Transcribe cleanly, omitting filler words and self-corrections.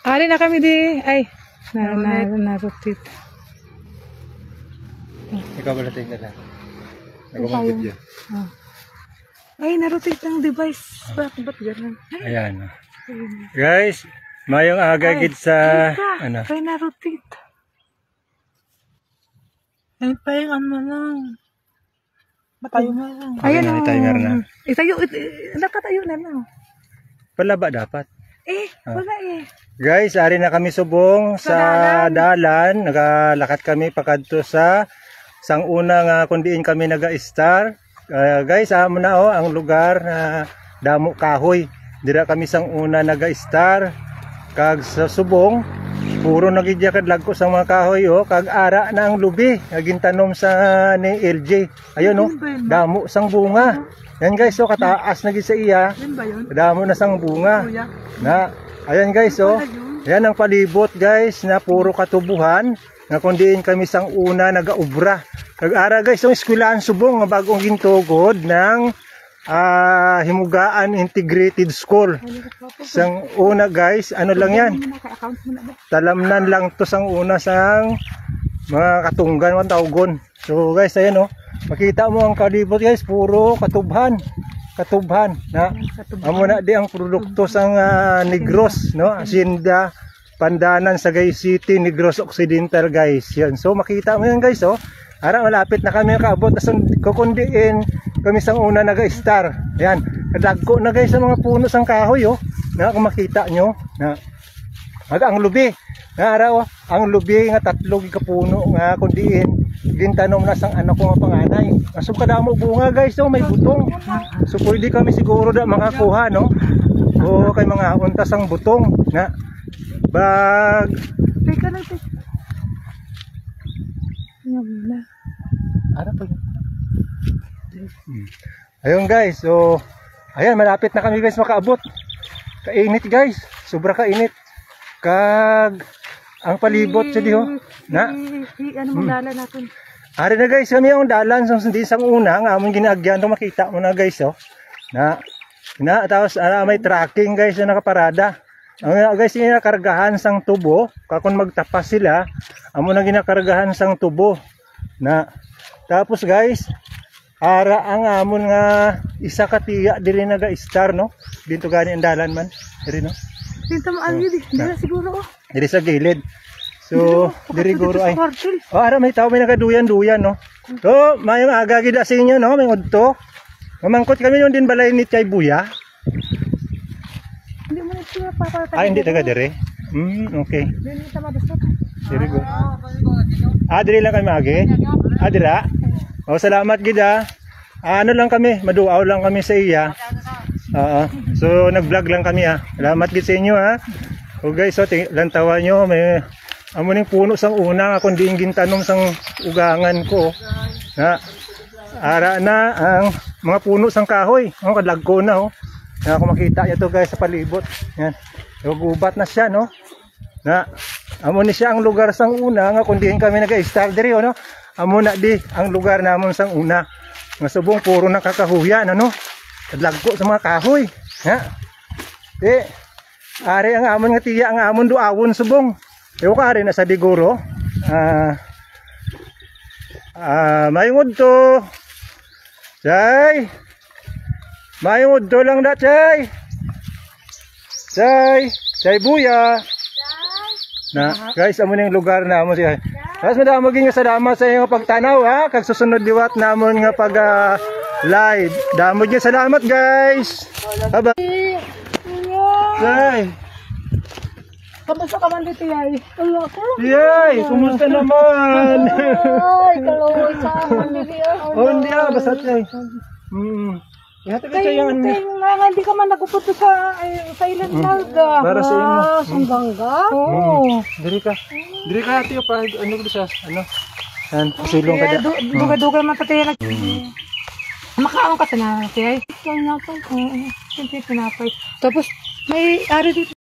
Ari na kami di. Ay, narutit. Ikaw ba natin na lang? Nagumang video. Ay, narutit ang device. Bakit ganun? Ayan. Guys, mayong agagid sa ano? Ay, narutit. Ay, parang ano lang. Matayo na lang. Ayan na, timer na. Itayo, nakatayo na lang. Pala ba dapat? Wala eh. Guys, ari na kami subong sa dalan. Nagalakad kami pakadto sa sang una nga kundiin kami naga-star. Guys, amo na ang lugar na damo kahoy. Dira kami sang una naga-star. Kag sa subong puro nagidya kad lagko sa mga kahoy kag ara na ang lubi nagintanom sa ni LJ. Ayun damo sang bunga. Yan guys, kataas na gid sa iya. Damo na sang bunga. Na ayan guys, yan ang palibot guys na puro katubuhan nga kundiin kami sang una nagaubra. Kag ara guys, ang eskwelahan subong nga bagong gintugod ng Himugaan Integrated School. Sang una guys, ano lang yan, talamnan lang to sang una sang mga katunggan, tawgon. So guys, ayan makita mo ang kalibot guys, puro katubhan na amo na di ang produkto sang Negros, Hacienda Pandanan, Sagay City, Negros Occidental guys. Yan, so makita mo yan guys, ara malapit na kami kaabot as kukundiin kami sang una naga-star. Yan, kadagko na guys sa mga puno sang kahoy na kung makita nyo na ang lubi na ara ang lubi nga tatlo ka puno nga kundiin gintanom na sang anak ko nga panganay. Asum kadamo bunga guys, may butong. So pwede kami siguro da makakuha o kay mga untas ang butong nga bag. Teka lang, Ano pa yun? Ayun guys, so ayan, malapit na kami guys makaabot. Kainit guys, sobra kainit. Kag ang palibot sa diho na ano mo dalan natin. Ari na guys, kami ang dalan hindi sang una nga amon ginaagyan to, makita mo na guys na tapos may tracking guys na nakaparada. Ang guys ginakargahan sang tubo, kakon magtapas sila, amo na ginakargahan sang tubo na tapos guys, ara ang amon nga isa ka tiya diri naga-star dito gani ang dalan man diri dito mo diri siguro diri sa gilid. So diri guro ay ara may tao may nagaduyan-duyan so mayong aga gid sa inyo may udto mamangkot kami yung din balay ni Chay Buya. Hindi mo na papatay. Hindi taga diri. Okay. Dili ta madusot. Diri go. Diri lang kami agi. Dira. Salamat gid ano lang kami, maduaw lang kami sa iya. So nag-vlog lang kami Salamat gid sa inyo O guys, lantawan nyo may amo ning puno sang una nga kundi gintanom sang ugangan ko. Ara na ang mga puno sang kahoy. Kadlagko na kung makita nyo to guys sa palibot. Yan. Gubat na siya na amo ni siya ang lugar sang una nga kundi kami naga-star diri amo na di ang lugar namon sang una nga subong puro nakakahuyan kadlagko sa mga kahoy ari ang amon nga tiya ang amon duawon subong ari na sa diguro mayungod to Chay mayungod to lang da Chay Buya na guys, amo ning lugar namon siya. Tapos madamo maging salamat sa inyong pagtanaw kag susunod liwat namon nga pag live. Damo gyud salamat guys. Bye. Yay. Kamusta ka man dito yay? Yay, kumusta naman? Ay, kaloy sa amin dito. Hindi basta Chay. Hindi ka man naguputo sa Island Malga. Para sa imo. Ang bangga? Diri ka tiyo pa ano sa silong ka da. Duga-duga man pati makaon ka na kay. Tapos may ari dito.